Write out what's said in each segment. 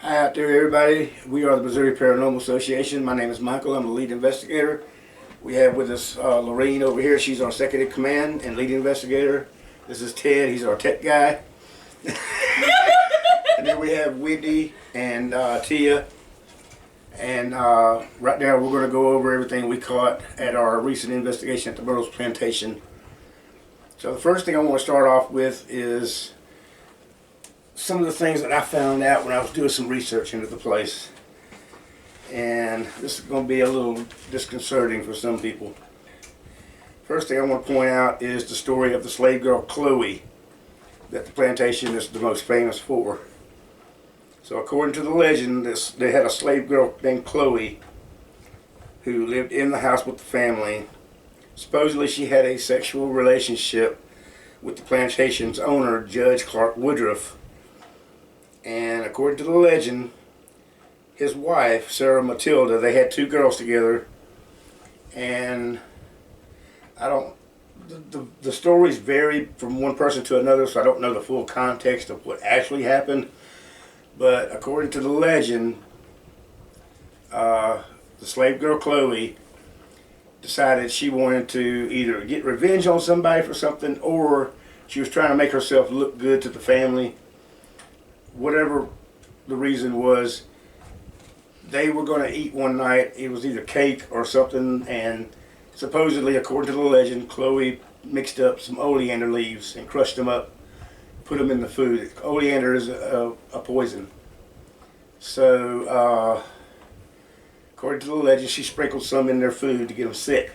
Hi out there, everybody. We are the Missouri Paranormal Association. My name is Michael. I'm the lead investigator. We have with us Lorraine over here. She's our second in command and lead investigator. This is Ted. He's our tech guy. And then we have Whitney and Tia. And right now we're going to go over everything we caught at our recent investigation at the Myrtles Plantation. So the first thing I want to start off with is some of the things that I found out when I was doing some research into the place. And this is going to be a little disconcerting for some people. First thing I want to point out is the story of the slave girl Chloe that the plantation is the most famous for. So according to the legend, they had a slave girl named Chloe who lived in the house with the family. Supposedly she had a sexual relationship with the plantation's owner, Judge Clark Woodruff. And according to the legend, his wife, Sarah Matilda, they had two girls together. And the stories vary from one person to another, so I don't know the full context of what actually happened. But according to the legend, the slave girl Chloe decided she wanted to either get revenge on somebody for something, or she was trying to make herself look good to the family. Whatever the reason was, they were going to eat one night. It was either cake or something, and supposedly, according to the legend, Chloe mixed up some oleander leaves and crushed them up, put them in the food. Oleander is a poison. So, according to the legend, she sprinkled some in their food to get them sick.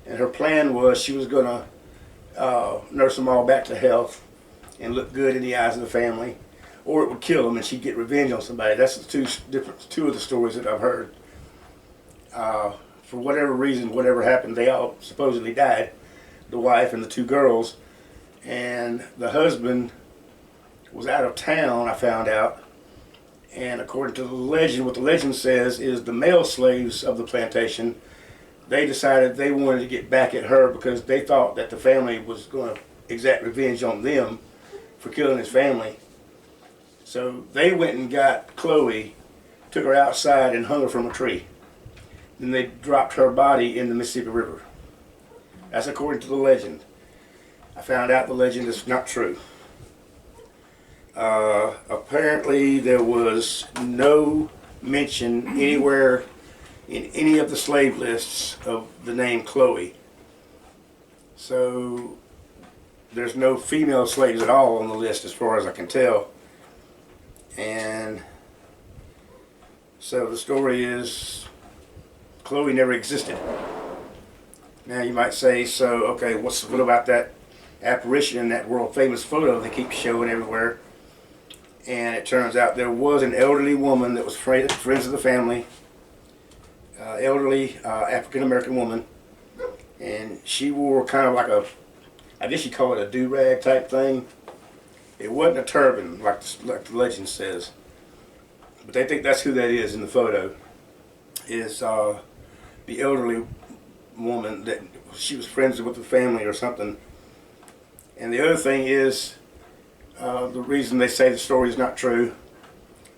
And her plan was she was going to nurse them all back to health and look good in the eyes of the family, or it would kill them and she'd get revenge on somebody. That's the two of the stories that I've heard. For whatever reason, whatever happened, they all supposedly died, the wife and the two girls. And the husband was out of town, I found out. And according to the legend, what the legend says is the male slaves of the plantation, they decided they wanted to get back at her because they thought that the family was going to exact revenge on them for killing his family. So they went and got Chloe, took her outside and hung her from a tree. Then they dropped her body in the Mississippi River. That's according to the legend. I found out the legend is not true. Apparently there was no mention anywhere in any of the slave lists of the name Chloe. So there's no female slaves at all on the list as far as I can tell. And so the story is Chloe never existed. Now you might say, so okay, what about that apparition in that world famous photo they keep showing everywhere? And it turns out there was an elderly woman that was friends of the family, elderly African American woman, and she wore kind of like I guess you call it a do-rag type thing. It wasn't a turban like the legend says, but they think that's who that is in the photo. Is the elderly woman that she was friends with the family or something. And the other thing is, the reason they say the story is not true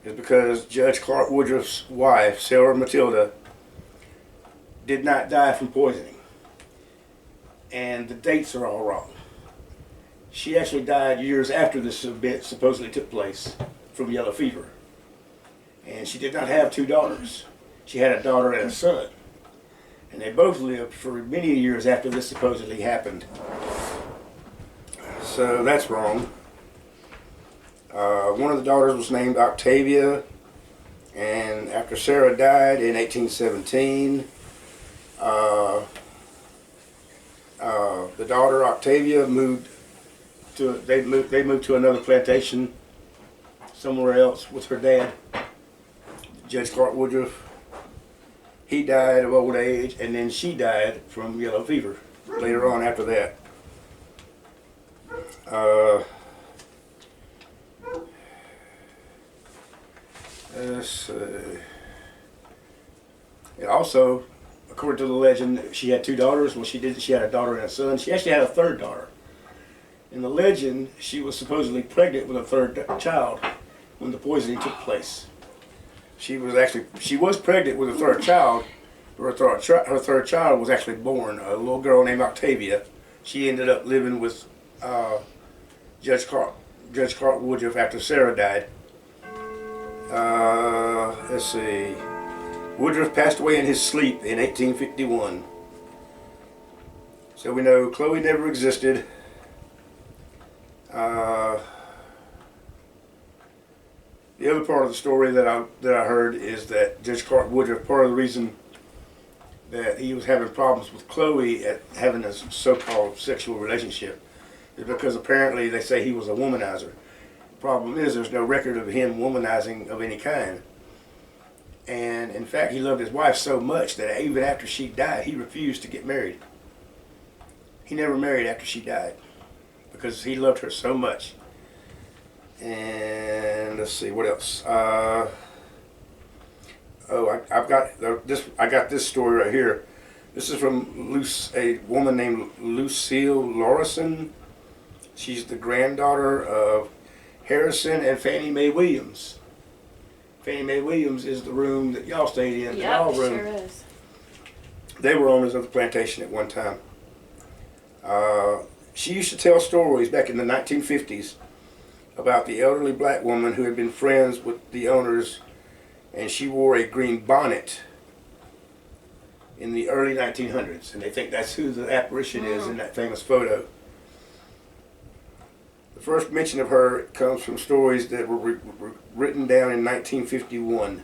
is because Judge Clark Woodruff's wife, Sarah Matilda, did not die from poisoning. And the dates are all wrong. She actually died years after this event supposedly took place from yellow fever. And she did not have two daughters. She had a daughter and a son. And they both lived for many years after this supposedly happened. So that's wrong. One of the daughters was named Octavia, and after Sarah died in 1817, the daughter Octavia moved to another plantation somewhere else with her dad, Judge Clark Woodruff. He died of old age, and then she died from yellow fever later on after that. Also, according to the legend, she had two daughters. Well, she had a daughter and a son. She actually had a third daughter. In the legend, she was supposedly pregnant with a third child when the poisoning took place. She was pregnant with a third child. Her third child was actually born, a little girl named Octavia. She ended up living with Judge Clark Woodruff after Sarah died. Let's see. Woodruff passed away in his sleep in 1851. So we know Chloe never existed. The other part of the story that I heard is that Judge Clark Woodruff, part of the reason that he was having problems with Chloe at having a so-called sexual relationship is because apparently they say he was a womanizer. The problem is there's no record of him womanizing of any kind. And in fact, he loved his wife so much that even after she died, he refused to get married. He never married after she died because he loved her so much. And let's see, what else? I got this story right here. This is from a woman named Lucille Lorison. She's the granddaughter of Harrison and Fannie Mae Williams. Fannie Mae Williams is the room that y'all stayed in. Yeah, it sure is. They were owners of the plantation at one time. She used to tell stories back in the 1950s about the elderly black woman who had been friends with the owners, and she wore a green bonnet in the early 1900s, and they think that's who the apparition is in that famous photo. The first mention of her comes from stories that were written down in 1951.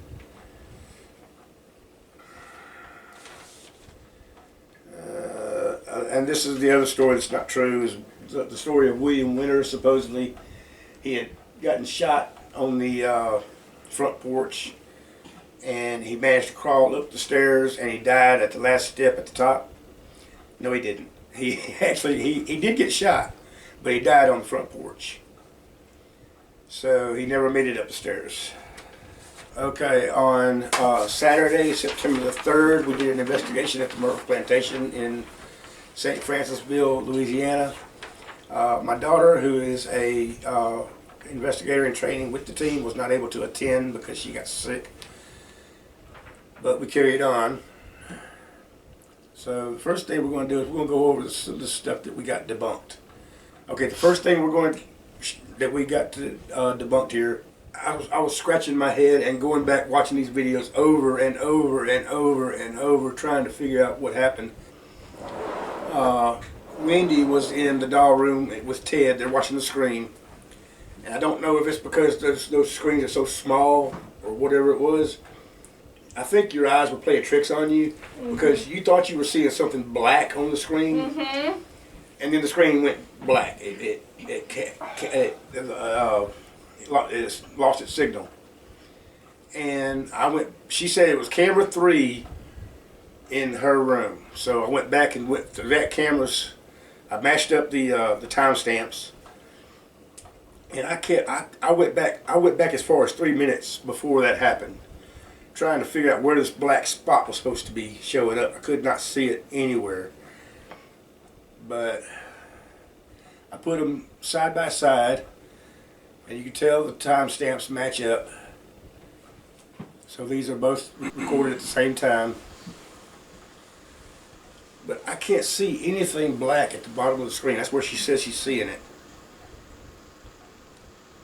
And this is the other story that's not true, is the story of William Winter. Supposedly he had gotten shot on the front porch, and he managed to crawl up the stairs, and he died at the last step at the top. No, he didn't. He did get shot, but he died on the front porch. So he never made it up the stairs. Okay, on Saturday, September the 3rd, we did an investigation at the Myrtles Plantation in St. Francisville, Louisiana. My daughter, who is a investigator in training with the team, was not able to attend because she got sick. But we carried on. So the first thing we're going to do is we're going to go over the stuff that we got debunked. Okay, the first thing that we got to debunked here, I was scratching my head and going back watching these videos over and over and over and over, trying to figure out what happened. Wendy was in the doll room with Ted. They're watching the screen, and I don't know if it's because those screens are so small or whatever it was. I think your eyes were playing tricks on you because you thought you were seeing something black on the screen, and then the screen went black. It lost its signal, and she said it was camera 3 in her room. So I went back and went through that cameras. I matched up the timestamps, and I went back as far as 3 minutes before that happened, trying to figure out where this black spot was supposed to be showing up. I could not see it anywhere, but I put them side by side, and you can tell the timestamps match up. So these are both recorded at the same time. But I can't see anything black at the bottom of the screen. That's where she says she's seeing it.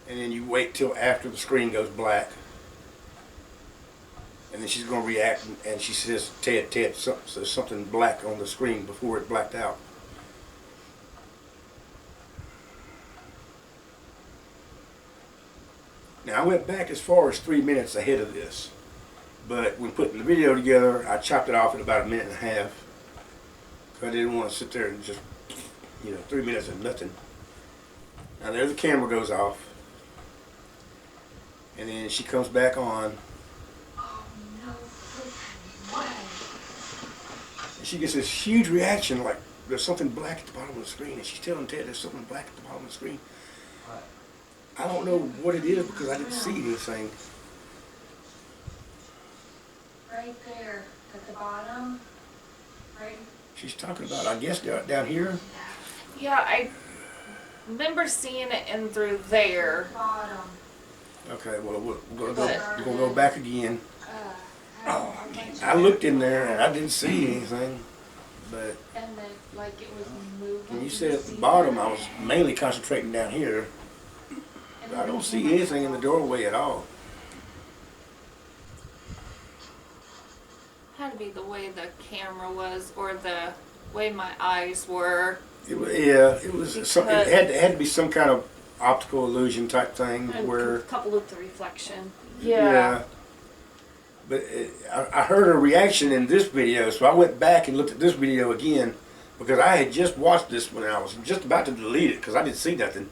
And then you wait till after the screen goes black. And then she's going to react, and she says, Ted, there's something black on the screen before it blacked out. Now, I went back as far as 3 minutes ahead of this. But when putting the video together, I chopped it off at about 1.5 minutes. I didn't want to sit there and just, 3 minutes of nothing. Now there the camera goes off, and then she comes back on. Oh, no way. And she gets this huge reaction like there's something black at the bottom of the screen, and she's telling Ted there's something black at the bottom of the screen. What? I don't know what it is because I didn't see anything. Right there at the bottom. Right. She's talking about, I guess, down here. Yeah, I remember seeing it in through there. Bottom. Okay, well, we're But- gonna go back again. Having a whole bunch of I looked in there and I didn't see anything, but And then, like, it was moving. when you Did said at the see bottom, that? I was mainly concentrating down here. And I then don't the see camera anything in the cut doorway at all. Had to be the way the camera was or the way my eyes were. It was some, it had to be some kind of optical illusion type thing And where. coupled with the reflection. But I heard a reaction in this video, so I went back and looked at this video again because I had just watched this when I was just about to delete it because I didn't see nothing.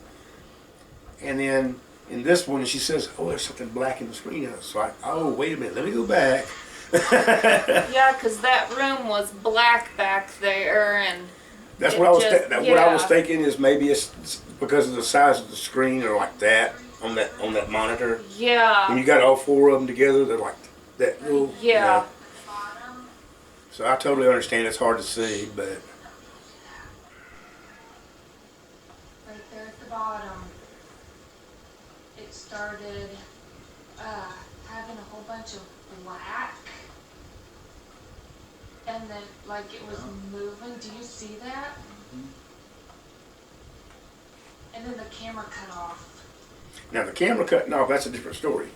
And then in this one, she says, "Oh, there's something black in the screen." So oh, wait a minute, let me go back. Yeah, because that room was black back there, and That's it what I was. just- What I was yeah. thinking is maybe it's because of the size of the screen or like that on that monitor. When yeah, you got all four of them together, they're like that little. yeah. bottom. So I totally understand it's hard to see, but Right there at the bottom, it started having a whole bunch of black, and then like it was moving. Do you see that? And then the camera cut off. now the camera cutting off, that's a different story.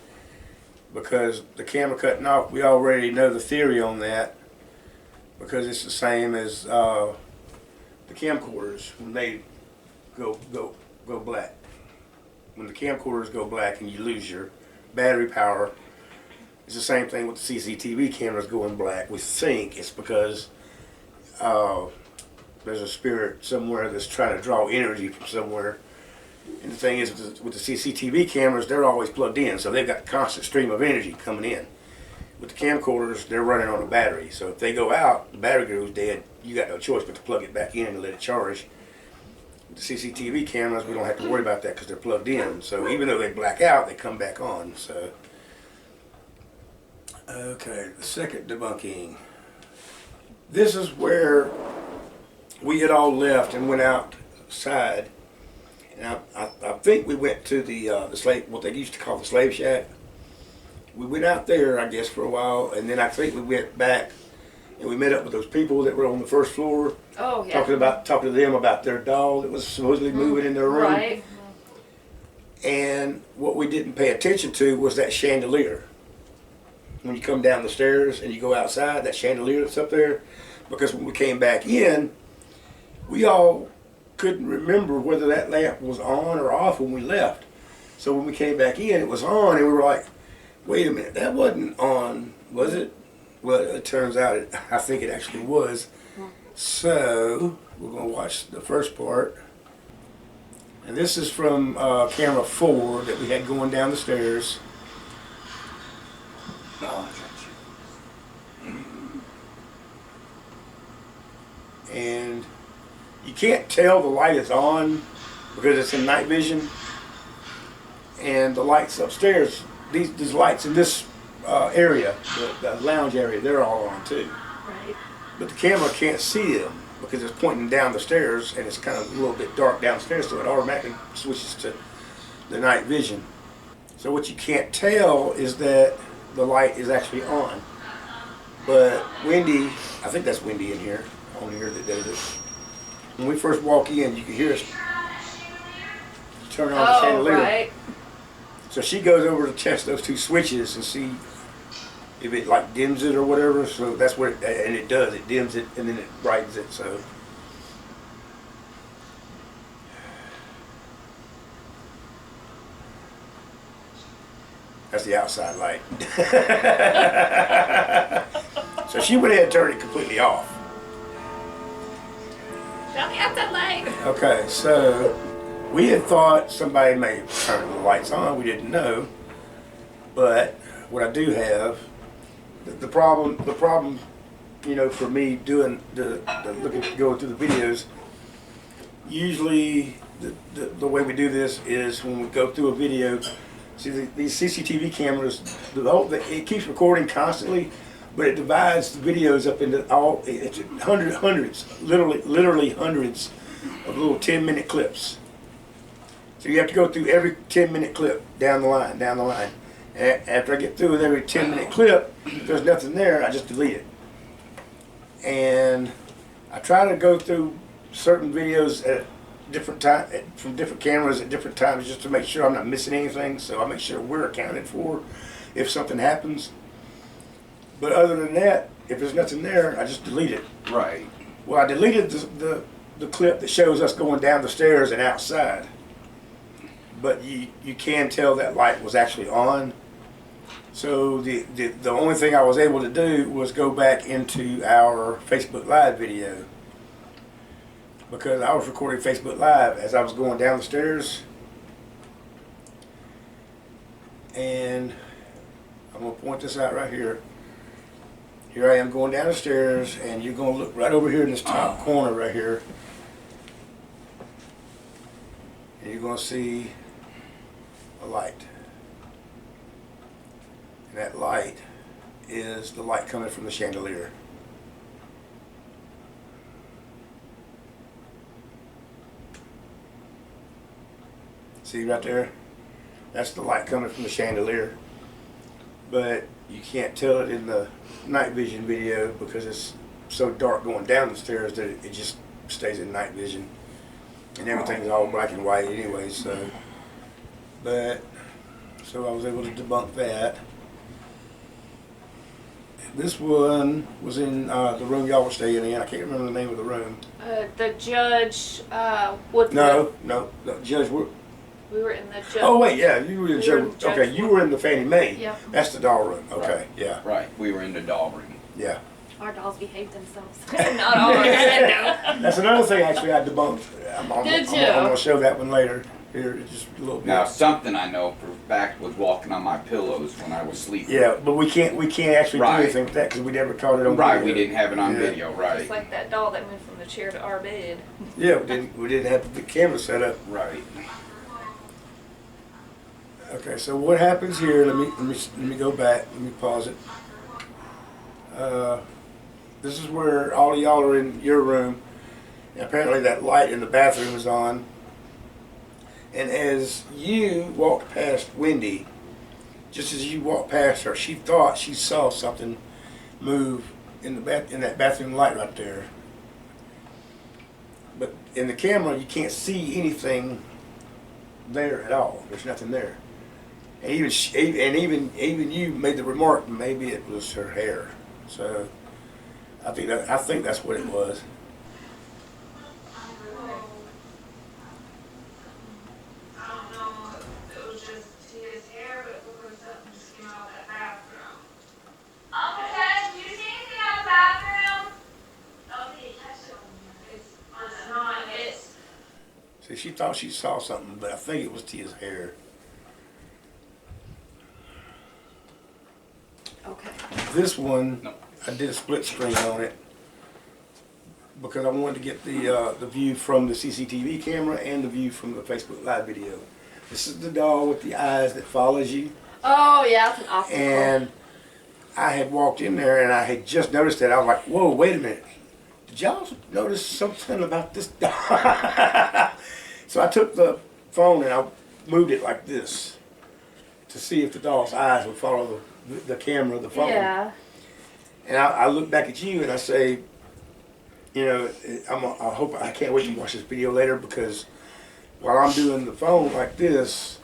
Because the camera cutting off, we already know the theory on that. Because it's the same as the camcorders when they go black. When the camcorders go black and you lose your battery power, it's the same thing with the CCTV cameras going black. We think it's because there's a spirit somewhere that's trying to draw energy from somewhere. And the thing is, with the CCTV cameras, they're always plugged in, so they've got a constant stream of energy coming in. With the camcorders, they're running on a battery, so if they go out, the battery goes dead, you got no choice but to plug it back in and let it charge. With the CCTV cameras, we don't have to worry about that because they're plugged in, so even though they black out, they come back on. So, okay, the second debunking. This is where we had all left and went outside. And I think we went to the slave, what they used to call the slave shack. We went out there, I guess, for a while, and then I think we went back and we met up with those people that were on the first floor, Oh yeah. talking to them about their doll that was supposedly moving in their room. Right. And what we didn't pay attention to was that chandelier. When you come down the stairs and you go outside, that chandelier that's up there, because when we came back in, we all couldn't remember whether that lamp was on or off when we left. So when we came back in, it was on, and we were like, wait a minute, that wasn't on, was it? Well, it turns out I think it actually was. So we're going to watch the first part. And this is from camera 4 that we had going down the stairs. And you can't tell the light is on because it's in night vision. And the lights upstairs, these lights in this area, the lounge area, they're all on too. Right. But the camera can't see them because it's pointing down the stairs and it's kind of a little bit dark downstairs, so it automatically switches to the night vision. So what you can't tell is that the light is actually on. But Wendy, I think that's Wendy in here, on here that does it. When we first walk in, you can hear us turn on the Oh chandelier. right. So she goes over to test those two switches and see if it like dims it or whatever. So that's what and it does. It dims it and then it brightens it. So that's the outside light. So she went ahead and turned it completely off. Down the outside light. Okay, so we had thought somebody may have turned the lights on. We didn't know. But what I do have, the problem, you know, for me doing the going through the videos, usually the way we do this is when we go through a video. See, these CCTV cameras, it keeps recording constantly, but it divides the videos up into it's hundreds, literally hundreds of little 10-minute clips. So you have to go through every 10-minute clip down the line. After I get through with every 10-minute clip, if there's nothing there, I just delete it. And I try to go through certain videos at different time from different cameras at different times just to make sure I'm not missing anything. So I make sure we're accounted for if something happens. But other than that, if there's nothing there, I just delete it. Right. Well, I deleted the clip that shows us going down the stairs and outside. But you can tell that light was actually on. So the only thing I was able to do was go back into our Facebook Live video, because I was recording Facebook Live as I was going down the stairs. And I'm going to point this out right here. Here I am going down the stairs, and you're going to look right over here in this top corner right here. And you're going to see a light. And that light is the light coming from the chandelier. See right there? That's the light coming from the chandelier. But you can't tell it in the night vision video because it's so dark going down the stairs that it just stays in night vision. And everything's all black and white anyway, so. So I was able to debunk that. This one was in the room y'all were staying in. I can't remember the name of the room. The judge, with No, Judge. we were in the judge. Oh wait, yeah, you were in We were Judge. in Judge Okay, you were in the Fannie Mae. Yep. That's the doll room. Okay, yeah, Right. We were in the doll room. yeah. Our dolls behaved themselves. Not ours, no. That's another thing actually I debunked. I'm Did you? going to show that one later. Here, just a little bit. Now, something I know for a fact was walking on my pillows when I was sleeping. Yeah, but we can't actually Right. do anything with that because we never caught it on Right, video. we didn't have it on Yeah. video, right. It's like that doll that moved from the chair to our bed. Yeah, we didn't have the camera set up. Right. Okay, so what happens here? Let me go back. Let me pause it. This is where all of y'all are in your room. Apparently, that light in the bathroom is on. And as you walked past Wendy, just as you walked past her, she thought she saw something move in that bathroom light right there. But in the camera, you can't see anything there at all. There's nothing there. And even you made the remark maybe it was her hair. So I think that's what it was. I don't know if it was just his hair, but it looked like something just came out of that bathroom. Uncle Ted, did you see anything out of the bathroom? Oh, he touched it on there. It's not, it's. See, she thought she saw something, but I think it was Tia's hair. Okay. This one, No. I did a split screen on it because I wanted to get the view from the CCTV camera and the view from the Facebook Live video. This is the doll with the eyes that follows you. Oh, yeah, it's an optical. And I had walked in there and I had just noticed that. I was like, whoa, wait a minute. Did y'all notice something about this doll? So I took the phone and I moved it like this to see if the doll's eyes would follow the camera of the phone. Yeah. And I look back at you and I say, you know, I can't wait to watch this video later because while I'm doing the phone like this,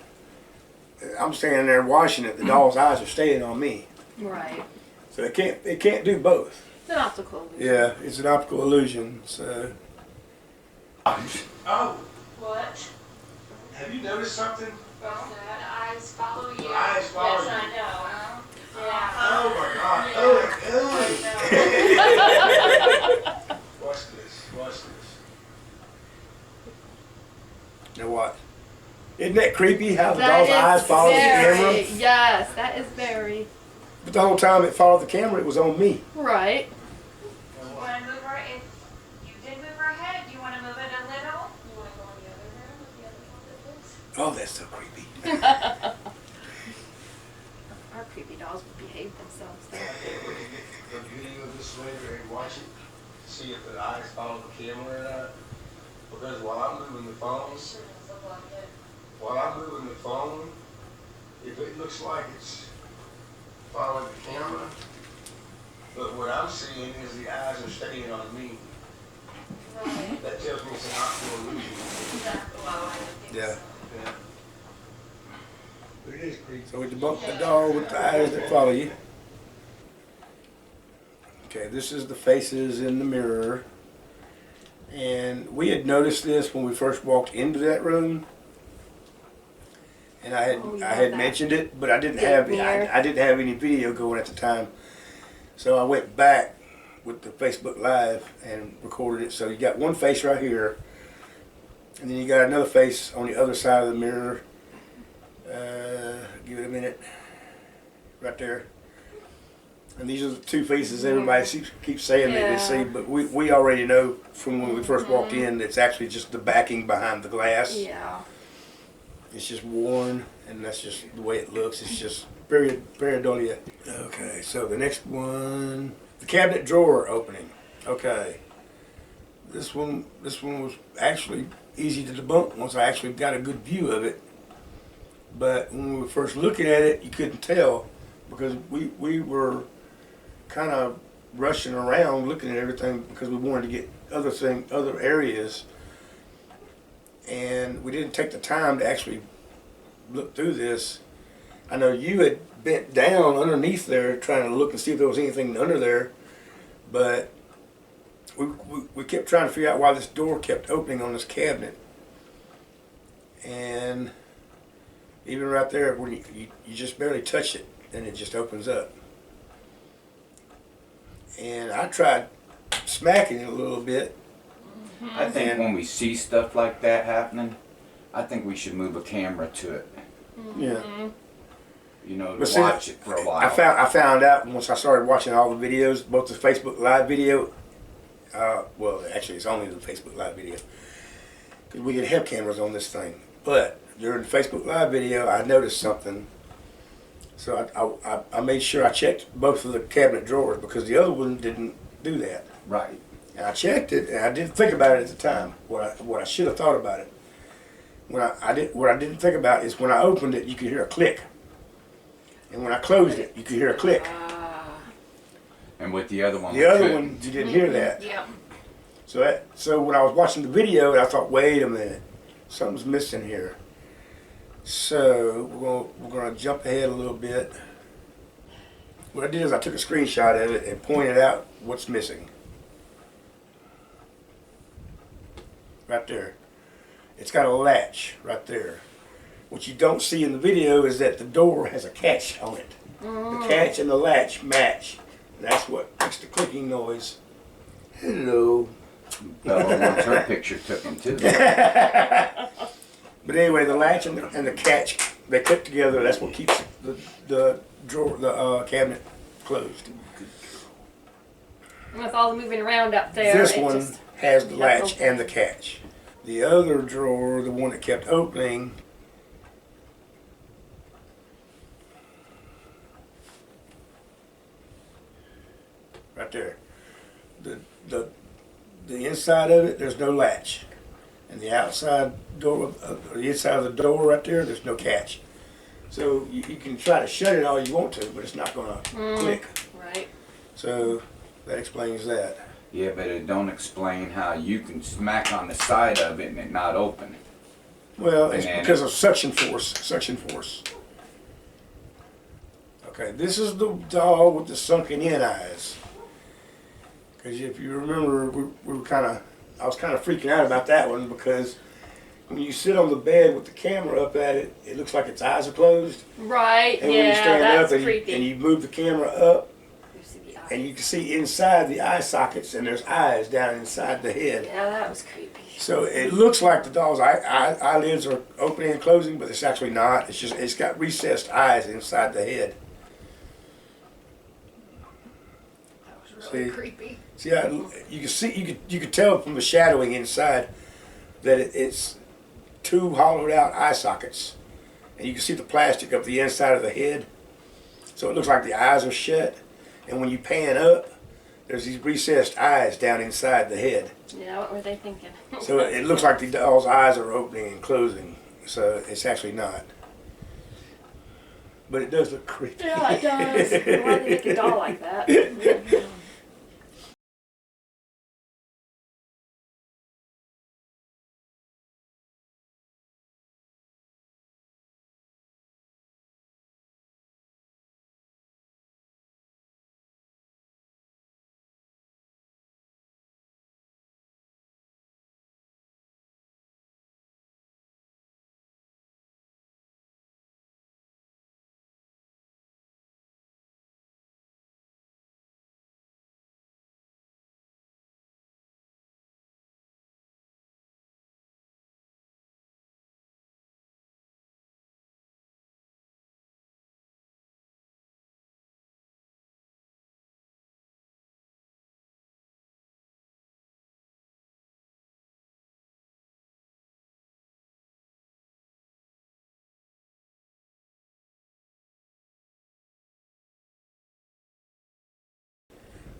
I'm standing there watching it. The doll's eyes are staying on me. Right. So it can't do both. It's an optical illusion. Yeah, it's an optical illusion. So. Oh, What? have you noticed something? The eyes follow you. The eyes follow Yes, you. I know. Yeah. Oh my God! Watch this. Watch this. Now what? Isn't that creepy? How the doll's eyes follow the camera? Yes, that is very. But the whole time it followed the camera, it was on me. Right. You want to move her? If you did move her head, do you want to move it a little? You want to go in the other room with the other one that lives? Oh, that's so creepy. Our creepy dolls would behave themselves. The video of this later and watch it, see if the eyes follow the camera or not. Because while I'm moving the phone, It shouldn't look like it. phone, if it looks like it's following the camera, but what I'm seeing is the eyes are staying on me. Right. That tells me it's an optical illusion. Well, I would think Yeah. so. Yeah. But it is creepy. So we debunk the doll with the eyes that follow you. Okay, this is the faces in the mirror. And we had noticed this when we first walked into that room. And I had mentioned it, but I didn't have any video going at the time. So I went back with the Facebook Live and recorded it. So you got one face right here, and then you got another face on the other side of the mirror. Give it a minute. Right there. And these are the two faces everybody keeps saying that they see, but we already know from when we first walked in, it's actually just the backing behind the glass. Yeah. It's just worn, and that's just the way it looks. It's just pareidolia. Okay, so the next one, the cabinet drawer opening. Okay, this one was actually easy to debunk once I actually got a good view of it. But when we were first looking at it, you couldn't tell because we were kind of rushing around looking at everything because we wanted to get other areas. And we didn't take the time to actually look through this. I know you had bent down underneath there trying to look and see if there was anything under there, but we kept trying to figure out why this door kept opening on this cabinet. And even right there, when you just barely touch it, and it just opens up. And I tried smacking it a little bit. I think when we see stuff like that happening, I think we should move a camera to it. Yeah. You know, But to see, watch it for a while. I found out once I started watching all the videos, both the Facebook Live video, well, actually it's only the Facebook Live video, because we can have cameras on this thing. But during the Facebook Live video, I noticed something. So I made sure I checked both of the cabinet drawers because the other one didn't do that. Right. And I checked it, and I didn't think about it at the time. What I should have thought about it. What I didn't think about is when I opened it, you could hear a click, and when I closed it, you could hear a click. And with the other one, The other one, you didn't hear that. Yep. So when I was watching the video, I thought, wait a minute, something's missing here. So we're gonna jump ahead a little bit. What I did is I took a screenshot of it and pointed out what's missing. Right there. It's got a latch right there. What you don't see in the video is that the door has a catch on it. The catch and the latch match. And that's what makes the clicking noise. Hello. Bella wants her picture taken too. But anyway, the latch and the catch, they click together. That's what keeps the drawer, the cabinet closed. With all the moving around up there. This it one just has the kept latch opening. and the catch. The other drawer, the one that kept opening, right there. The inside of it, there's no latch. And the outside door, the inside of the door right there, there's no catch. So you can try to shut it all you want to, but it's not going to click. Right. So that explains that. Yeah, but it don't explain how you can smack on the side of it and it not open. Well, it's And because of suction force. Suction force. Okay, this is the doll with the sunken in eyes. Because if you remember, we were I was kind of freaking out about that one because when you sit on the bed with the camera up at it, it looks like its eyes are closed. Right. And when you Yeah, stand that's up creepy. and you move the camera up, You see the and eye. you can see inside the eye sockets, and there's eyes down inside the head. Yeah, that was creepy. So it looks like the doll's eyelids are opening and closing, but it's actually not. It's got recessed eyes inside the head. That was really See? creepy. See, you could tell from the shadowing inside that it's two hollowed out eye sockets, and you can see the plastic up the inside of the head. So it looks like the eyes are shut, and when you pan up, there's these recessed eyes down inside the head. Yeah, what were they thinking? So it looks like the doll's eyes are opening and closing. So it's actually not. but it does look creepy. Yeah, it does. Why do they make a doll like that?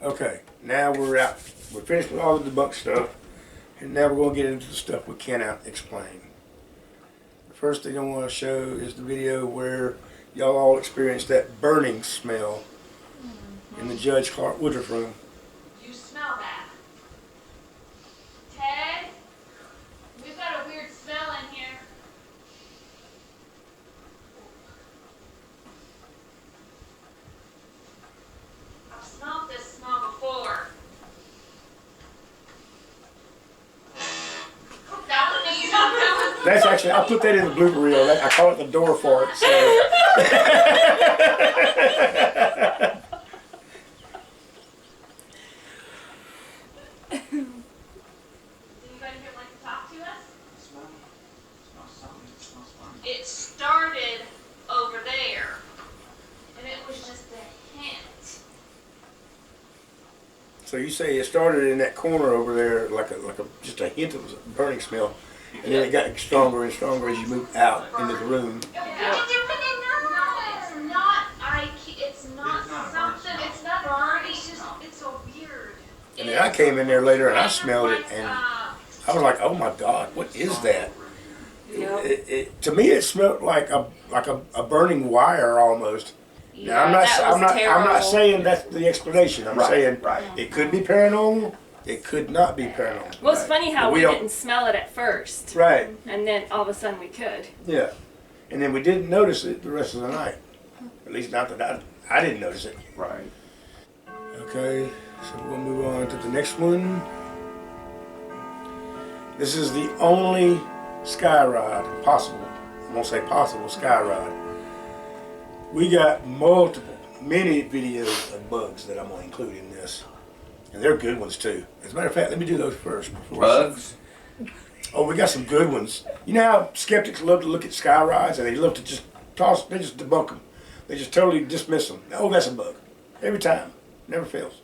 Okay, now we're out. We're finished with all the debunk stuff, and now we're going to get into the stuff we cannot explain. The first thing I want to show is the video where y'all all experienced that burning smell in the Judge Clark Woodruff room. You smell that. Ted, we've got a weird smell in here. I've smelled this smell before. That was me. That was That's actually, I put that in the blooper reel. I call it the door fart. So. Anybody here like to talk to us? It started over there, and it was just a hint. So you say it started in that corner over there, like a just a hint of a burning smell, and then it got stronger and stronger as you moved out into the room. It's not. It's not something. It's not burn. It's just. It's so weird. And then I came in there later and I smelled it, and I was like, "Oh my God, what is that?" Yep. To me, it smelled like a burning wire almost. Now, I'm not terrible. saying that's the explanation. I'm saying right. it could be paranormal. It could not be paranormal. Well, it's funny how But we don't- didn't smell it at first, Right. and then all of a sudden we could. Yeah. And then we didn't notice it the rest of the night. At least not that I didn't notice it. Right. Okay, so we'll move on to the next one. This is the only sky ride possible. I won't say possible, sky ride. We got many videos of bugs that I'm going to include in this. And they're good ones too. As a matter of fact, let me do those first. Bugs? Oh, we got some good ones. You know how skeptics love to look at sky rides and they love to just they just debunk them. They just totally dismiss them. Oh, that's a bug. Every time. Never fails.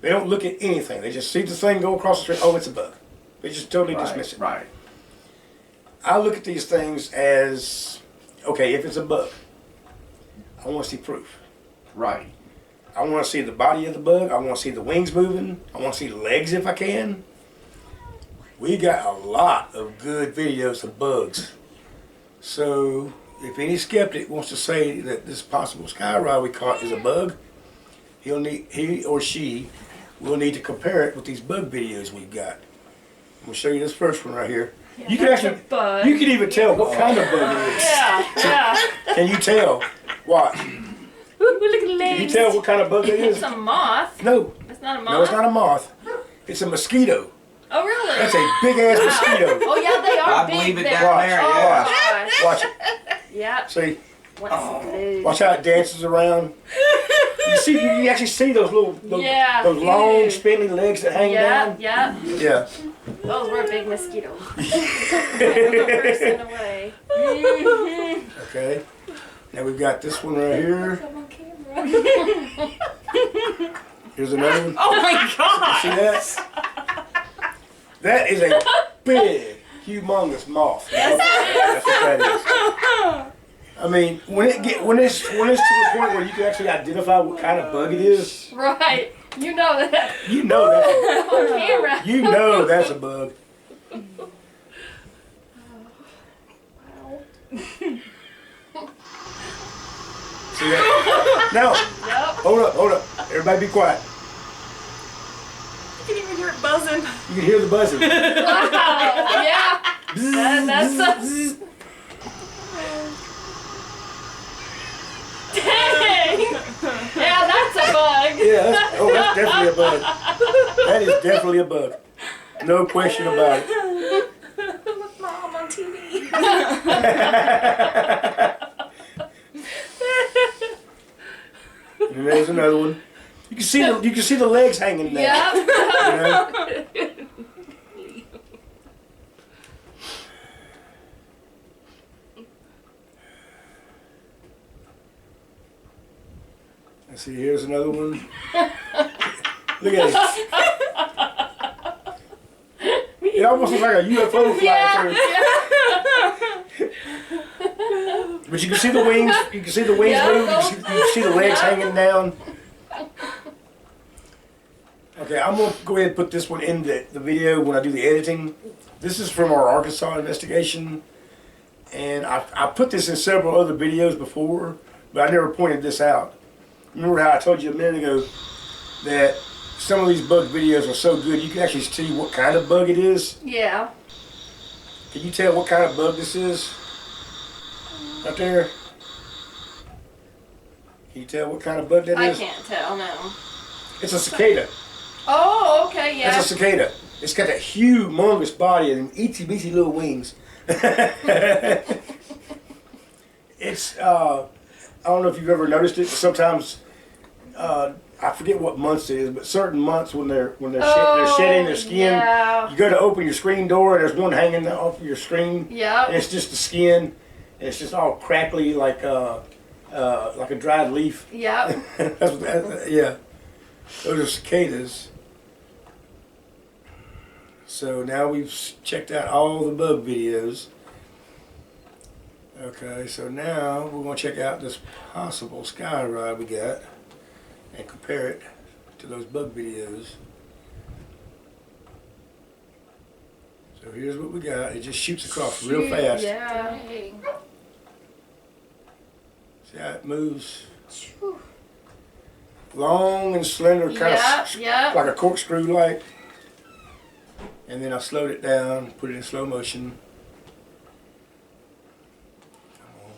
They don't look at anything. They just see the thing go across the street. Oh, it's a bug. They just totally dismiss it. Right. I look at these things as, okay, if it's a bug, I want to see proof. Right. I want to see the body of the bug. I want to see the wings moving. I want to see the legs if I can. We got a lot of good videos of bugs. So if any skeptic wants to say that this possible sky ride we caught is a bug, he or she will need to compare it with these bug videos we've got. I'm gonna show you this first one right here. Yeah, You can that's actually, a bug. you can even tell what kind of bug it is. Yeah. Can you tell? Watch. Ooh, look at the legs. Can you tell what kind of bug it It's is? a moth. No, It's not a moth. no, it's not a moth. It's a mosquito. Oh, really? That's a big ass mosquito. Oh, yeah, they are I big. believe it there. down there, Oh, yeah. gosh. Watch it. Yep. See? What's blue? Watch how it dances around. You actually see those Yeah. those long Ew. spindly legs that hang down. Yeah. Yeah. Those were big mosquitoes. Person away. Okay. Now we've got this one right here. I'm on camera. Here's another one. Oh my See god! that? That is a big, humongous moth. That's what that is. I mean, when it's to the point where you can actually identify what kind of bug it is, Right. You know that. you know that's On camera. you know that's a bug. Now, Yep. hold up. Everybody be quiet. You can even hear it buzzing. You can hear the buzzing. Wow. Yeah. That's us. Dang. Yeah, that's a bug. Yeah, that's definitely a bug. That is definitely a bug. No question about it. With Mom on TV. And there's another one. You can see the legs hanging down. Yep. You know? Let's see, here's another one. Look at it. It almost looks like a UFO flying through. But you can see the wings. You can see the wings Yeah, move. You can see the legs hanging down. Okay, I'm gonna go ahead and put this one in the video when I do the editing. This is from our Arkansas investigation, and I put this in several other videos before, but I never pointed this out. Remember how I told you a minute ago that some of these bug videos are so good you can actually see what kind of bug it is? Yeah. Can you tell what kind of bug this is? Right there. Can you tell what kind of bug that I is? can't tell, no. It's a cicada. Oh, okay, yeah. It's a cicada. It's got that humongous body and itsy bitsy little wings. It's I don't know if you've ever noticed it. Sometimes I forget what months it is, but certain months when they're shedding their skin, Yeah. you go to open your screen door and there's one hanging off your screen, and Yep. it's just the skin, and it's just all crackly like a dried leaf. Yep. That's what yeah. Those are cicadas. So now we've checked out all the bug videos. Okay, so now we're going to check out this possible sky ride we got and compare it to those bug videos. So here's what we got. It just shoots across real fast. Yeah. Dang. See how it moves? Long and slender, kind Yep, of yep. like a corkscrew light. And then I slowed it down, put it in slow motion. Come on.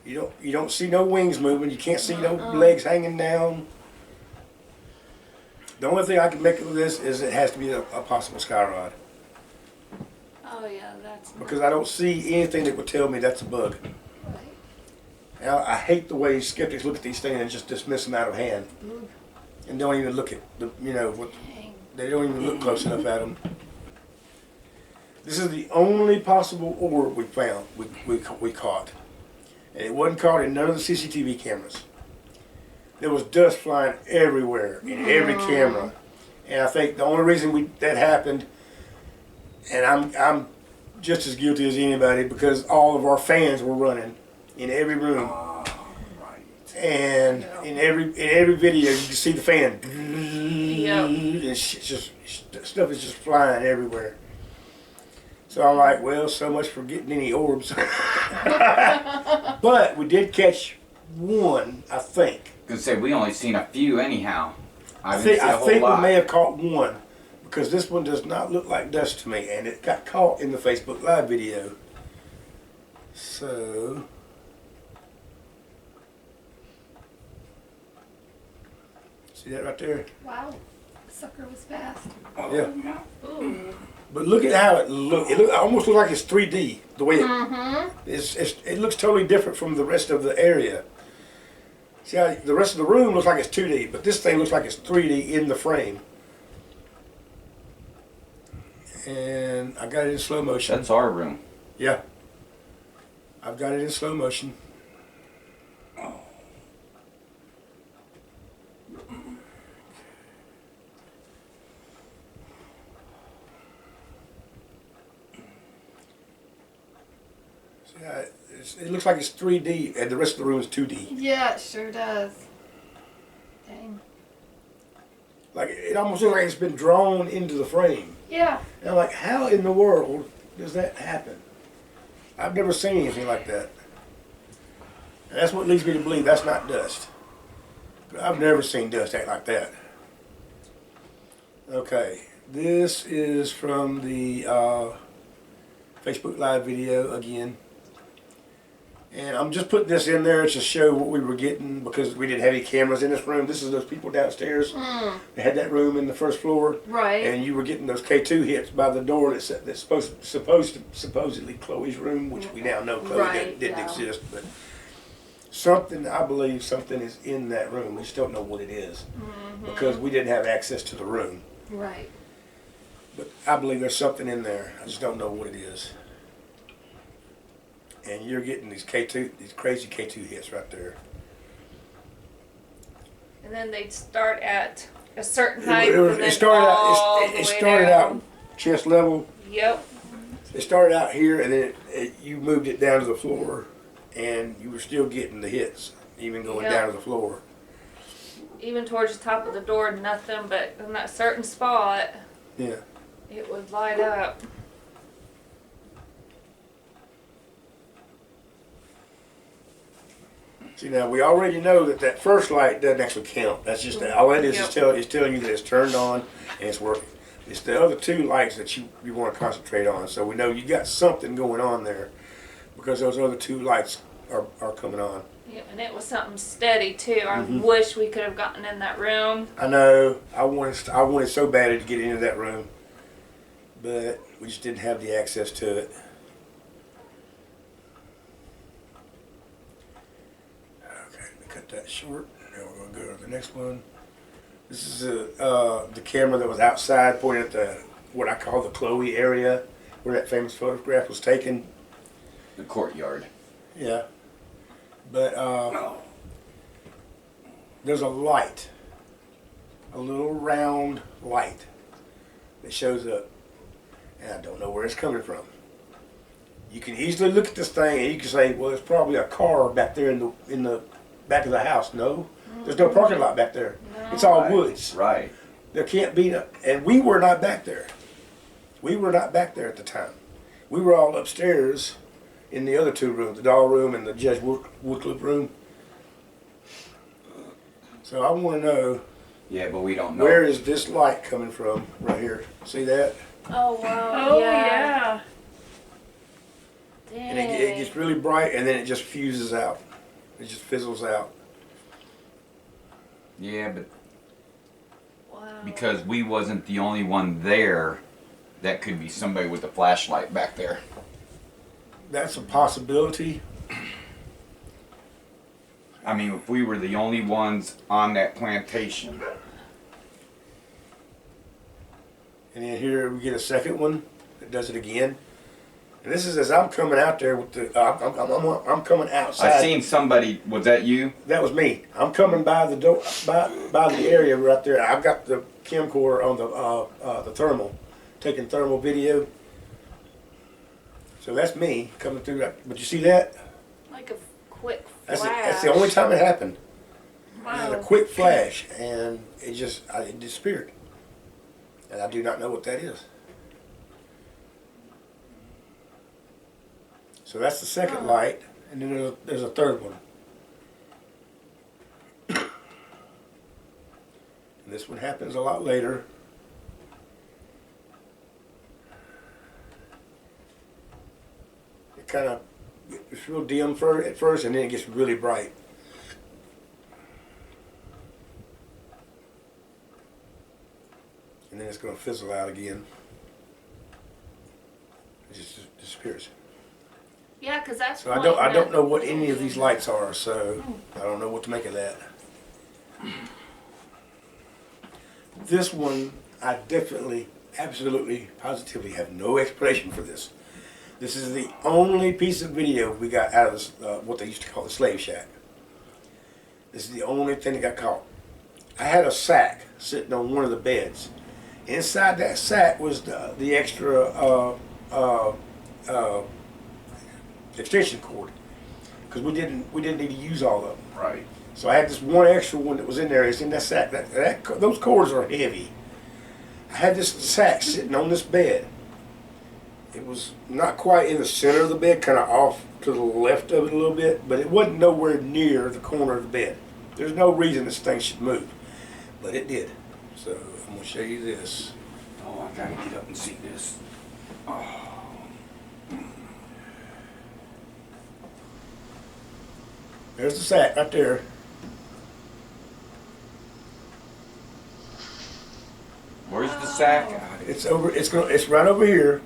You don't see no wings moving. You can't see no legs hanging down. The only thing I can make of this is it has to be a possible sky rod, Oh yeah, that's because I don't see anything that would tell me that's a bug. right. Now, I hate the way skeptics look at these things and just dismiss them out of hand, and don't even look at the what Dang. they don't even look close enough at them. This is the only possible orb we found we caught, and it wasn't caught in none of the CCTV cameras. There was dust flying everywhere in every camera, and I think the only reason that happened, and I'm just as guilty as anybody, because all of our fans were running in every room, and in every video you can see the fan. Yep. And stuff is just flying everywhere. So I'm like, well, so much for getting any orbs. But we did catch one, I think. Cause say we only seen a few anyhow. I didn't see a whole think we lot. may have caught one, because this one does not look like dust to me, and it got caught in the Facebook Live video. So see that right there? Wow. Sucker was fast. Yeah. Ooh. But look at how it look. It almost looks like it's 3D. The way Mm-hmm. it looks totally different from the rest of the area. See how the rest of the room looks like it's 2D, but this thing looks like it's 3D in the frame. And I got it in slow motion. That's our room. Yeah. I've got it in slow motion. See how it looks like it's 3D and the rest of the room is 2D. Yeah, it sure does. Dang. Like it almost looks like it's been drawn into the frame. Yeah. And I'm like, how in the world does that happen? I've never seen anything like that. And that's what leads me to believe that's not dust. But I've never seen dust act like that. Okay, this is from the Facebook Live video again. And I'm just putting this in there to show what we were getting because we didn't have any cameras in this room. This is those people downstairs. They had that room in the first floor. Right. And you were getting those K2 hits by the door that's supposedly Chloe's room, which we now know Chloe didn't exist. But something, I believe something is in that room. We just don't know what it is because we didn't have access to the room. Right. But I believe there's something in there. I just don't know what it is. And you're getting these crazy K2 hits right there. And then they'd start at a certain height. It started out chest level. Yep. It started out here, and then you moved it down to the floor, and you were still getting the hits, even going down to the floor. Even towards the top of the door, nothing, but in that certain spot, Yeah. it would light up. See, now we already know that first light doesn't actually count. That's just all it is. Is telling you that it's turned on and it's working. It's the other two lights that you want to concentrate on. So we know you got something going on there because those other two lights are coming on. Yeah, and it was something steady too. I wish we could have gotten in that room. I know. I wanted so badly to get into that room, but we just didn't have the access to it. Cut that short. Now we're going to go to the next one. This is the camera that was outside pointing at the what I call the Chloe area where that famous photograph was taken. The courtyard. Yeah. But there's a light, a little round light that shows up. And I don't know where it's coming from. You can easily look at this thing and you can say, well, it's probably a car back there in the back of the house. No, there's no parking lot back there. No. It's all woods. Right. There can't be no, and we were not back there. We were not back there at the time. We were all upstairs in the other two rooms, the doll room and the Judge Woodcliff room. So I want to know. Yeah, but we don't know. Where is this light coming from? Right here. See that? Oh wow. Oh yeah. And it gets really bright, and then it just fuses out. It just fizzles out. Yeah, but Wow. because we wasn't the only one there, that could be somebody with a flashlight back there. That's a possibility. I mean, if we were the only ones on that plantation. And then here we get a second one that does it again. And this is as I'm coming out there with the. I'm coming outside. I seen somebody. Was that you? That was me. I'm coming by the door, by the area right there. I've got the camcorder on the thermal, taking thermal video. So that's me coming through that. But you see that? Like a quick flash. That's the only time it happened. Wow. A quick flash, and it disappeared. And I do not know what that is. So that's the second light, and then there's a third one. And this one happens a lot later. It kind of, it's real dim at first, and then it gets really bright. And then it's going to fizzle out again. It just disappears. Yeah, because that's. So I don't know what any of these lights are, so I don't know what to make of that. This one, I definitely, absolutely, positively have no explanation for this. This is the only piece of video we got out of this, what they used to call the slave shack. This is the only thing that got caught. I had a sack sitting on one of the beds. Inside that sack was the extra extension cord, because we didn't need to use all of them. Right. So I had this one extra one that was in there. It's in that sack. Those cords are heavy. I had this sack sitting on this bed. It was not quite in the center of the bed, kind of off to the left of it a little bit, but it wasn't nowhere near the corner of the bed. There's no reason this thing should move, but it did. So I'm gonna show you this. Oh, I gotta get up and see this. There's the sack right there. Where's the sack? It's over. It's right over here.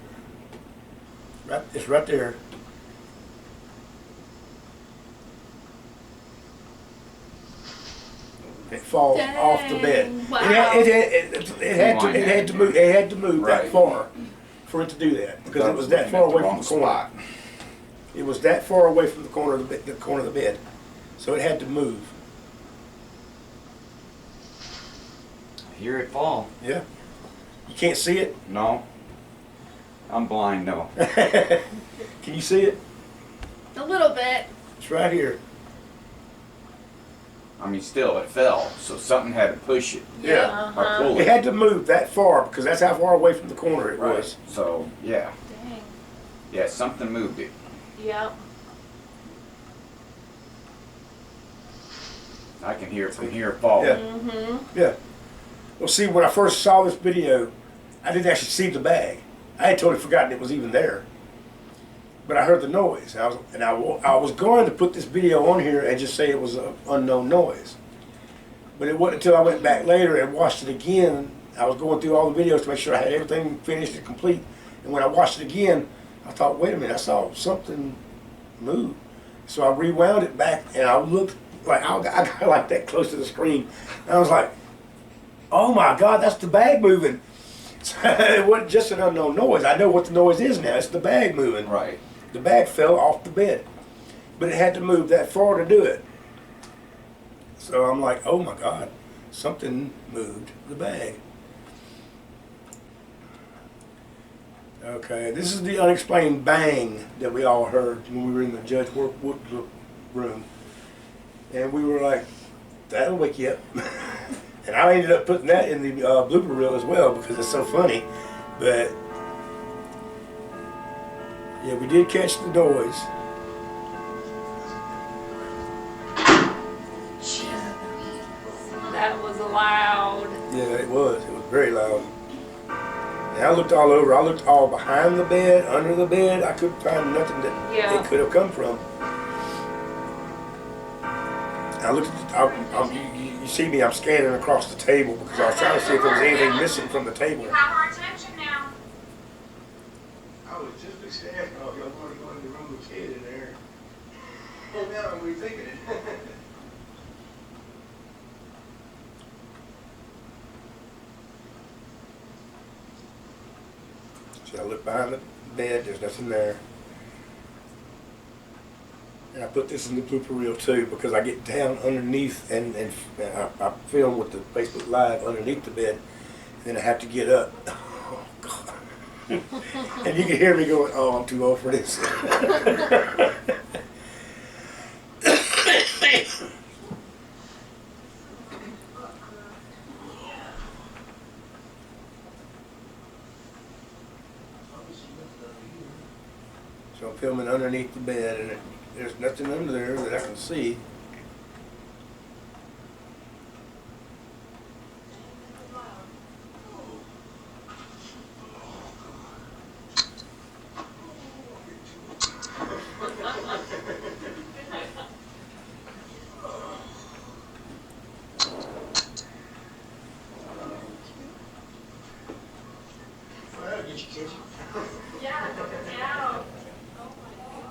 Right. It's right there. It falls off the bed. Wow. It had to move. It had to move that Right. far for it to do that because it was that far away from the corner. spot. It was that far away from the corner of the corner of the bed, so it had to move. I hear it fall. Yeah. You can't see it. No. I'm blind, no. Can you see it? A little bit. It's right here. I mean, still, it fell, so something had to push it. Yeah. Or pull It it. had to move that far because that's how far away from the corner it was. So, yeah. Dang. Yeah, something moved it. Yep. I can hear it from here falling. Yeah. Mm-hmm. Yeah. Well, see, when I first saw this video, I didn't actually see the bag. I had totally forgotten it was even there. But I heard the noise. I was going to put this video on here and just say it was an unknown noise. But it wasn't until I went back later and watched it again. I was going through all the videos to make sure I had everything finished and complete. And when I watched it again, I thought, wait a minute, I saw something move. So I rewound it back and I looked like I got like that close to the screen. And I was like, oh my God, that's the bag moving. It wasn't just an unknown noise. I know what the noise is now. It's the bag moving. Right. The bag fell off the bed, but it had to move that far to do it. So I'm like, oh my God, something moved the bag. Okay, this is the unexplained bang that we all heard when we were in the Judge Wood room. And we were like, that'll wake you up. And I ended up putting that in the blooper reel as well because it's so funny. But yeah, we did catch the noise. That was loud. Yeah, it was. It was very loud. And I looked all over. I looked all behind the bed, under the bed. I couldn't find nothing that Yeah. it could have come from. I looked at you see me, I'm scanning across the table because I was trying to see if there was anything missing from the table. You have our attention now. I was just excited. Oh, y'all want to go in the room with kid in there. Well, now I'm rethinking it. See, I look behind the bed, there's nothing there. And I put this in the blooper reel too because I get down underneath and I film with the Facebook Live underneath the bed. And then I have to get up. Oh, God. And you can hear me going, oh, I'm too old for this. So I'm filming underneath the bed and there's nothing under there that I can see.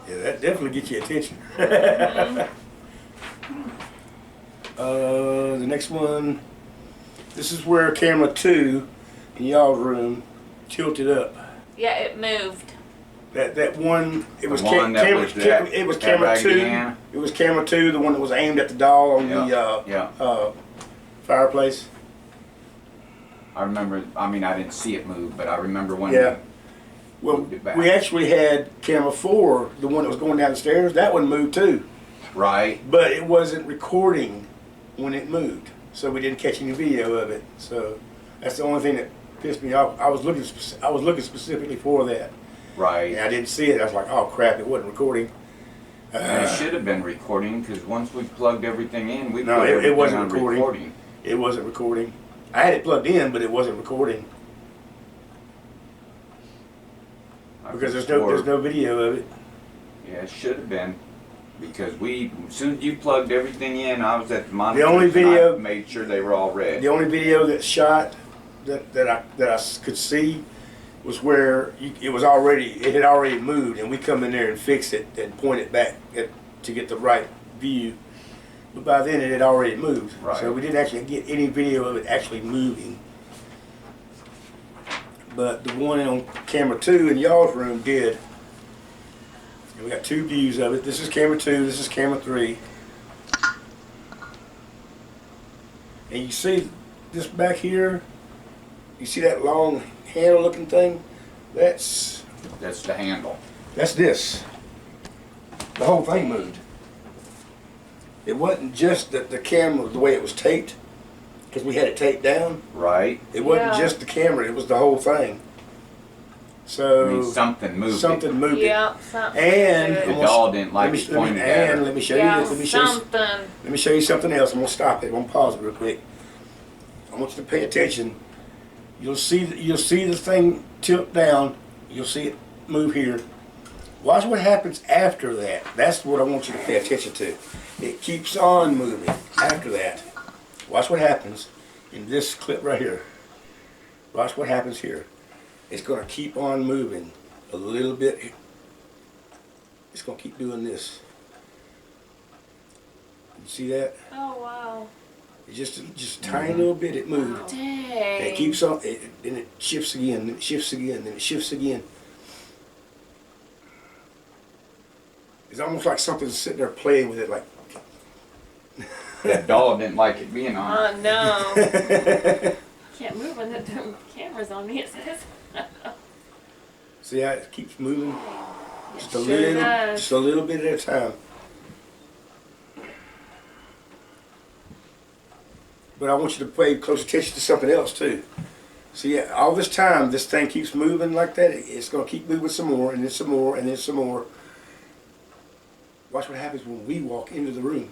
Yeah, that definitely gets your attention. The next one, this is where camera 2 in y'all's room tilted up. Yeah, it moved. That one, it was The one that camera, was that- it was that camera 2. Indiana? It was camera 2, the one that was aimed at the doll on Yeah, the fireplace. I remember, I mean, I didn't see it move, but I remember when Yeah. Well, moved it back. we actually had camera 4, the one that was going down the stairs. That one moved too, right? but it wasn't recording when it moved, so we didn't catch any video of it. So that's the only thing that pissed me off. I was looking specifically for that, Right. and I didn't see it. I was like, oh crap, it wasn't recording. And it should have been recording because once we plugged everything in, we No, put it everything wasn't on recording. It wasn't recording. I had it plugged in, but it wasn't recording I because could've there's swore- no video of it. Yeah, it should have been. Because as soon as you plugged everything in, I was at the monitor. The only video- I made sure they were all red. The only video that shot that I could see was where it had already moved, and we come in there and fix it and point it back to get the right view. But by then it had already moved, Right. so we didn't actually get any video of it actually moving. But the one on camera 2 in y'all's room did. And we got 2 views of it. This is camera 2. This is camera 3. And you see this back here. You see that long handle-looking thing? That's the handle. this. The whole thing moved. It wasn't just the camera, the way it was taped, because we had it taped down. Right. It wasn't Yeah. just the camera, it was the whole thing. So I mean, something moved. something moved Yeah, something. And- The doll didn't like it pointed at her. let me show you Yeah, this. Let me show you something else. I'm gonna stop it. I'm gonna pause it real quick. I want you to pay attention. You'll see the thing tilt down. You'll see it move here. Watch what happens after that. That's what I want you to pay attention to. It keeps on moving after that. Watch what happens in this clip right here. Watch what happens here. It's going to keep on moving a little bit. It's going to keep doing this. You see that? Oh, wow. It's just a tiny little bit. It moved. Dang. And it keeps on. Then it shifts again. Then it shifts again. Then it shifts again. It's almost like something's sitting there playing with it, like. That doll didn't like it being on. Oh, no. Can't move when the camera's on me, it says. See how it keeps moving? Just a Sure little, does. just a little bit at a time. But I want you to pay close attention to something else too. See, all this time, this thing keeps moving like that. It's going to keep moving some more, and then some more, and then some more. Watch what happens when we walk into the room.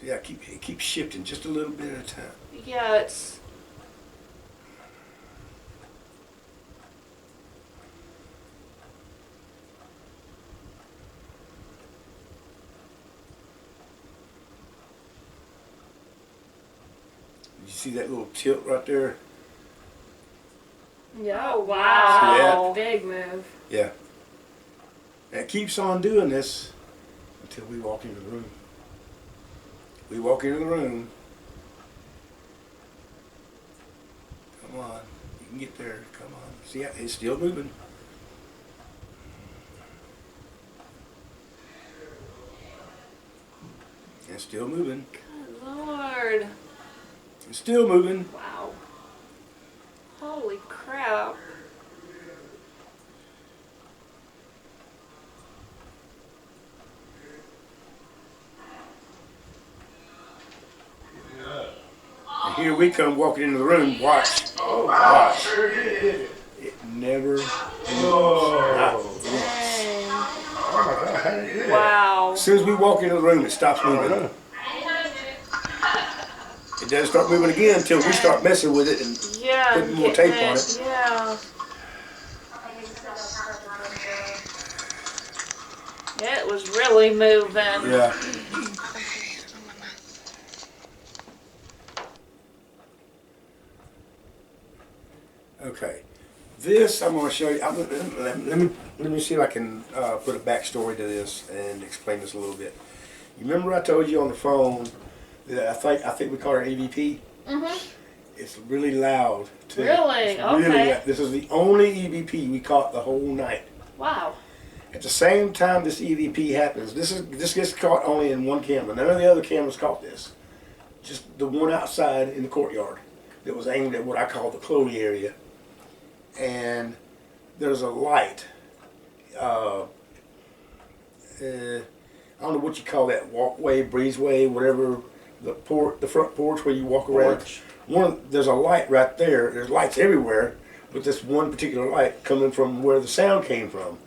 See, it keeps shifting just a little bit at a time. Yeah, it's. You see that little tilt right there? Yeah, Oh, wow. See that? Big move. Yeah. And it keeps on doing this until we walk into the room. We walk into the room. Come on. You can get there. Come on. See, it's still moving. It's still moving. Good Lord. It's still moving. Wow. Holy crap. And here we come walking into the room. Watch. Watch. It never moves. Dang. Wow. As soon as we walk into the room, it stops moving. It doesn't start moving again until we start messing with it and Yeah. putting more getting tape on it. Yeah. It was really moving. yeah. Okay, this I'm going to show you. Let me see if I can put a backstory to this and explain this a little bit. You remember I told you on the phone that I think we call her EVP. Mhm. It's really loud too. Really? It's Okay. This is the only EVP we caught the whole night. Wow. At the same time this EVP happens, this gets caught only in one camera. None of the other cameras caught this. Just the one outside in the courtyard that was aimed at what I call the Chloe area. And there's a light. I don't know what you call that, walkway, breezeway, whatever, the front porch where you walk around. Porch. There's a light right there. There's lights everywhere, but this one particular light coming from where the sound came from.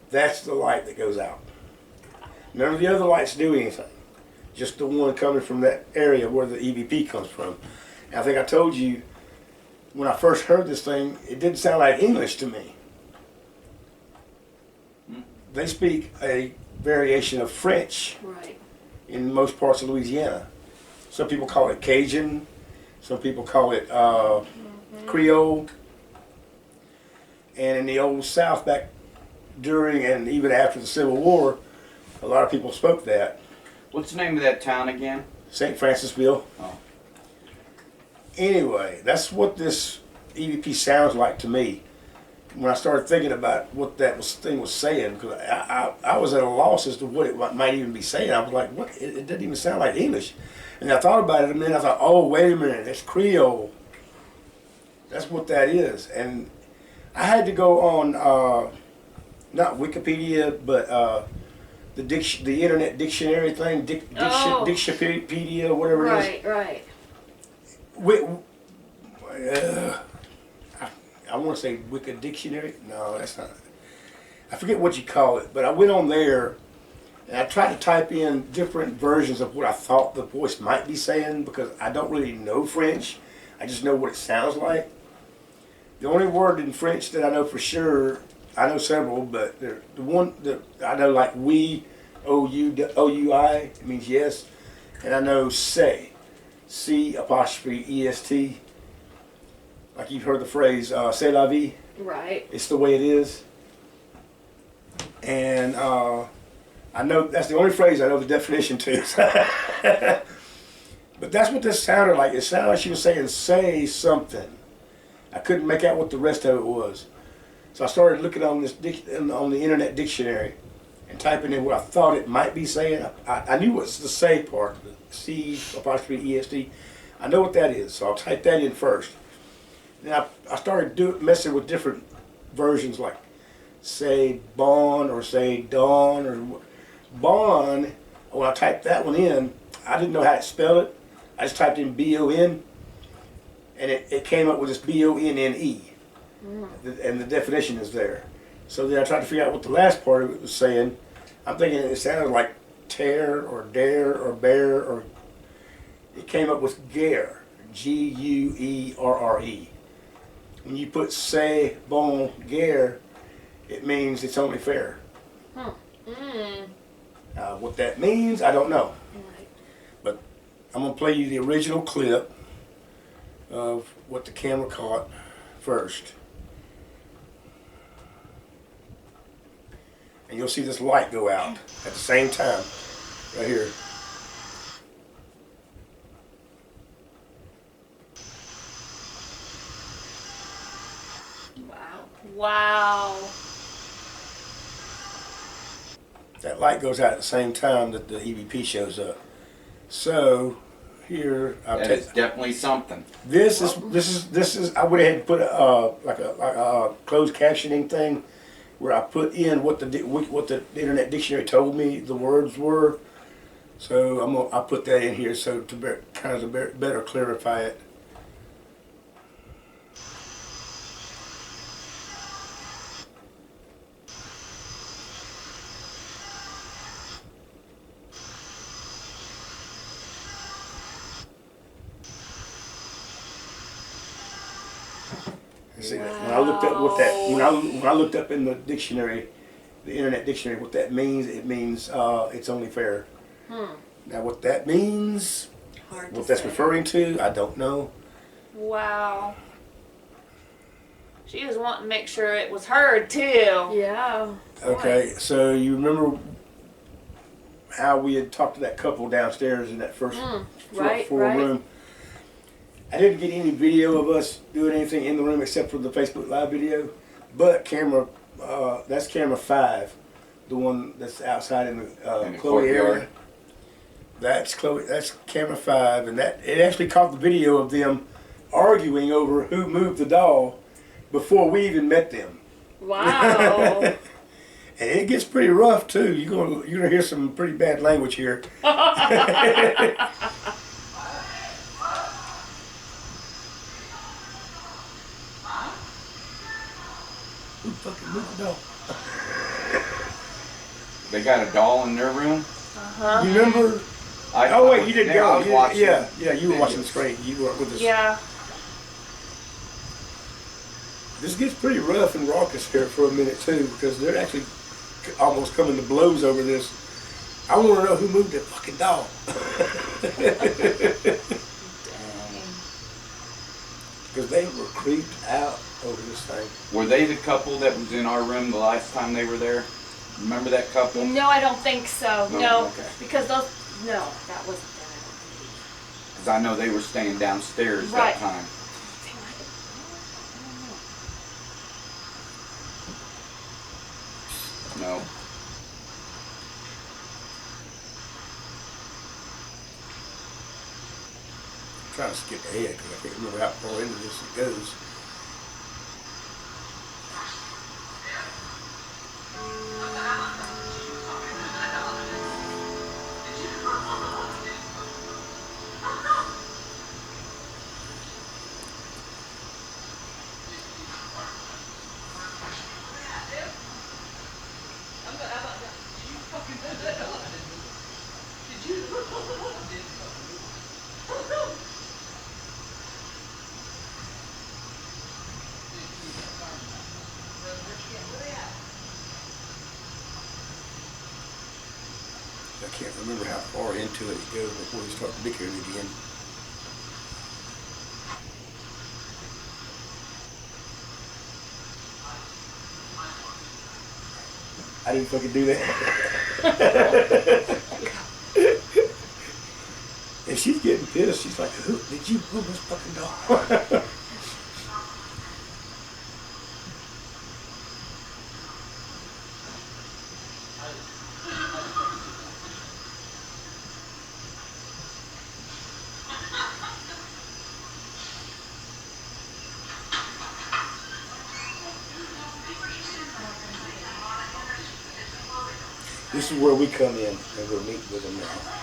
That's the light that goes out. None of the other lights do anything. Just the one coming from that area where the EVP comes from. And I think I told you when I first heard this thing, it didn't sound like English to me. They speak a variation of French Right. in most parts of Louisiana. Some people call it Cajun. Some people call it Creole. And in the old South, back during and even after the Civil War, a lot of people spoke that. What's the name of that town again? St. Francisville. Oh. Anyway, that's what this EVP sounds like to me. When I started thinking about what that thing was saying, because I was at a loss as to what it might even be saying. I was like, what? It doesn't even sound like English. And I thought about it a minute. I thought, oh, wait a minute, it's Creole. That's what that is. And I had to go on, not Wikipedia, but the internet dictionary thing, Dictionpedia, whatever it is. Right. I want to say Wiki Dictionary. No, that's not. I forget what you call it, but I went on there and I tried to type in different versions of what I thought the voice might be saying because I don't really know French. I just know what it sounds like. The only word in French that I know for sure, I know several, but the one that I know, like oui, O-U-I, it means yes, and I know say, C''est. Like you've heard the phrase, c'est la vie. Right. It's the way it is. And I know that's the only phrase I know the definition to. But that's what this sounded like. It sounded like she was saying, say something. I couldn't make out what the rest of it was. So I started looking on on the internet dictionary and typing in what I thought it might be saying. I knew what's the say part, the C''est. I know what that is, so I'll type that in first. Then I started messing with different versions like say bon or say dawn or bon. When I typed that one in, I didn't know how to spell it. I just typed in B-O-N and it came up with this B-O-N-N-E. And the definition is there. So then I tried to figure out what the last part of it was saying. I'm thinking it sounded like tear or dare or bear, or it came up with guerre, G-U-E-R-R-E. When you put say bon guerre, it means it's only fair. What that means, I don't know. Right. But I'm going to play you the original clip of what the camera caught first. And you'll see this light go out at the same time, right here. Wow. That light goes out at the same time that the EVP shows up. So here I'll That take. is definitely something. This is. I went ahead and put like a closed captioning thing where I put in what the internet dictionary told me the words were. So I'll put that in here so to better clarify it. See that? When I looked up what that when I looked up in the dictionary, the internet dictionary, what that means, it means it's only fair. Now what that means, Hard to what that's say. referring to, I don't know. Wow. She was wanting to make sure it was heard too. Yeah. Okay, so you remember how we had talked to that couple downstairs in that first floor right. room? I didn't get any video of us doing anything in the room except for the Facebook Live video, but that's camera 5, the one that's outside in the Chloe area. courtyard. That's camera 5, and it actually caught the video of them arguing over who moved the doll before we even met them. Wow. And it gets pretty rough too. You're gonna hear some pretty bad language here. Who fucking moved the doll? They got a doll in their room. You remember? Oh wait, you didn't there, go. I was watching. Yeah, you were watching the videos. screen. You weren't with us. Yeah. This gets pretty rough and raucous here for a minute too, because they're actually almost coming to blows over this. I want to know who moved that fucking doll. Because they were creeped out over this thing. Were they the couple that was in our room the last time they were there? Remember that couple? No, I don't think so. No? No, Okay. because those. No, that wasn't them. I don't believe. Because I know they were staying downstairs Right. that time. No. I'm trying to skip ahead because I can't remember how far into this it goes. I can't remember how far into it goes before we start bickering again. I didn't fucking do that. And she's getting pissed. She's like, "Who did you move this fucking doll?" This is where we come in and we'll meet with them now.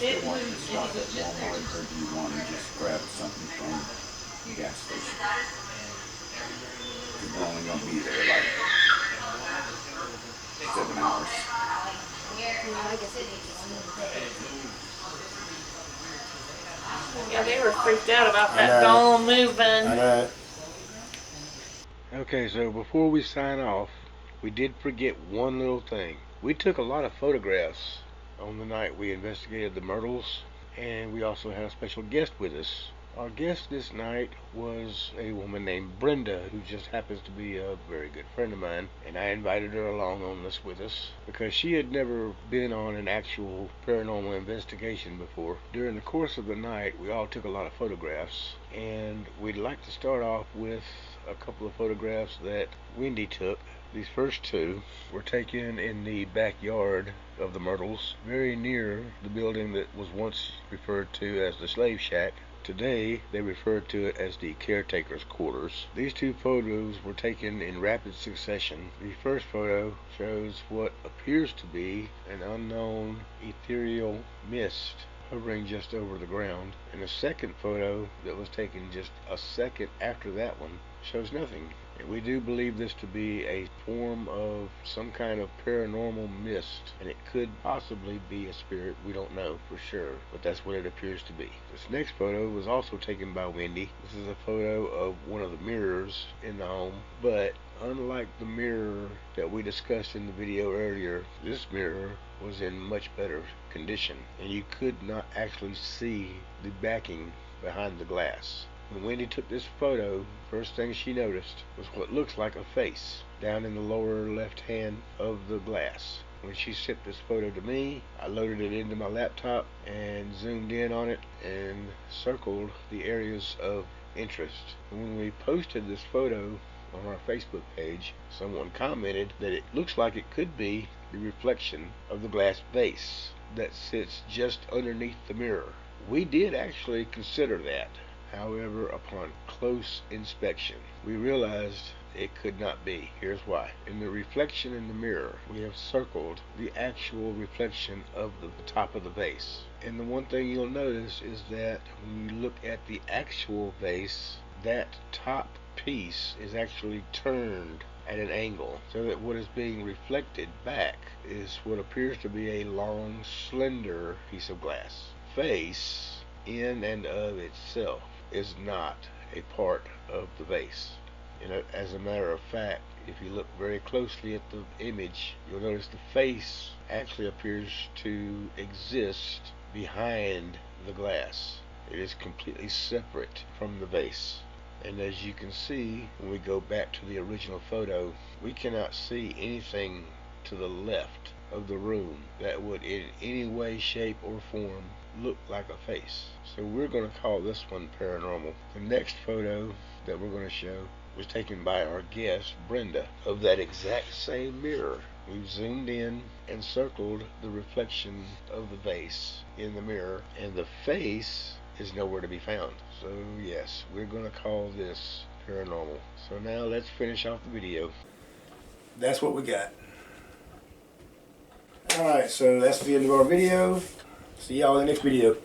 It was just about that Walmart or do you want to just grab something from the gas station? Because we're only going to be there like 7 hours. Yeah, they were freaked out about I that know. doll moving. I know. Okay, so before we sign off, we did forget one little thing. We took a lot of photographs on the night we investigated the Myrtles, and we also had a special guest with us. Our guest this night was a woman named Brenda, who just happens to be a very good friend of mine, and I invited her along on this with us because she had never been on an actual paranormal investigation before. During the course of the night, we all took a lot of photographs, and we'd like to start off with a couple of photographs that Wendy took. These first two were taken in the backyard of the Myrtles, very near the building that was once referred to as the slave shack. Today, they refer to it as the caretaker's quarters. These two photos were taken in rapid succession. The first photo shows what appears to be an unknown ethereal mist hovering just over the ground, and the second photo that was taken just a second after that one shows nothing. And we do believe this to be a form of some kind of paranormal mist, and it could possibly be a spirit. We don't know for sure, but that's what it appears to be. This next photo was also taken by Wendy. This is a photo of one of the mirrors in the home, but unlike the mirror that we discussed in the video earlier, this mirror was in much better condition, and you could not actually see the backing behind the glass. When Wendy took this photo, first thing she noticed was what looks like a face down in the lower left hand of the glass. When she sent this photo to me, I loaded it into my laptop and zoomed in on it and circled the areas of interest. When we posted this photo on our Facebook page, someone commented that it looks like it could be the reflection of the glass vase that sits just underneath the mirror. We did actually consider that. However, upon close inspection, we realized it could not be. Here's why. In the reflection in the mirror, we have circled the actual reflection of the top of the vase. And the one thing you'll notice is that when you look at the actual vase, that top piece is actually turned at an angle, so that what is being reflected back is what appears to be a long, slender piece of glass. Vase, in and of itself, is not a part of the vase. As a matter of fact, if you look very closely at the image, you'll notice the face actually appears to exist behind the glass. It is completely separate from the vase. And as you can see, when we go back to the original photo, we cannot see anything to the left of the room that would in any way, shape, or form look like a face. So we're going to call this one paranormal. The next photo that we're going to show was taken by our guest, Brenda, of that exact same mirror. We've zoomed in and circled the reflection of the vase in the mirror, and the face is nowhere to be found. So yes, we're going to call this paranormal. So now let's finish off the video. That's what we got. Alright, so that's the end of our video. See y'all in the next video.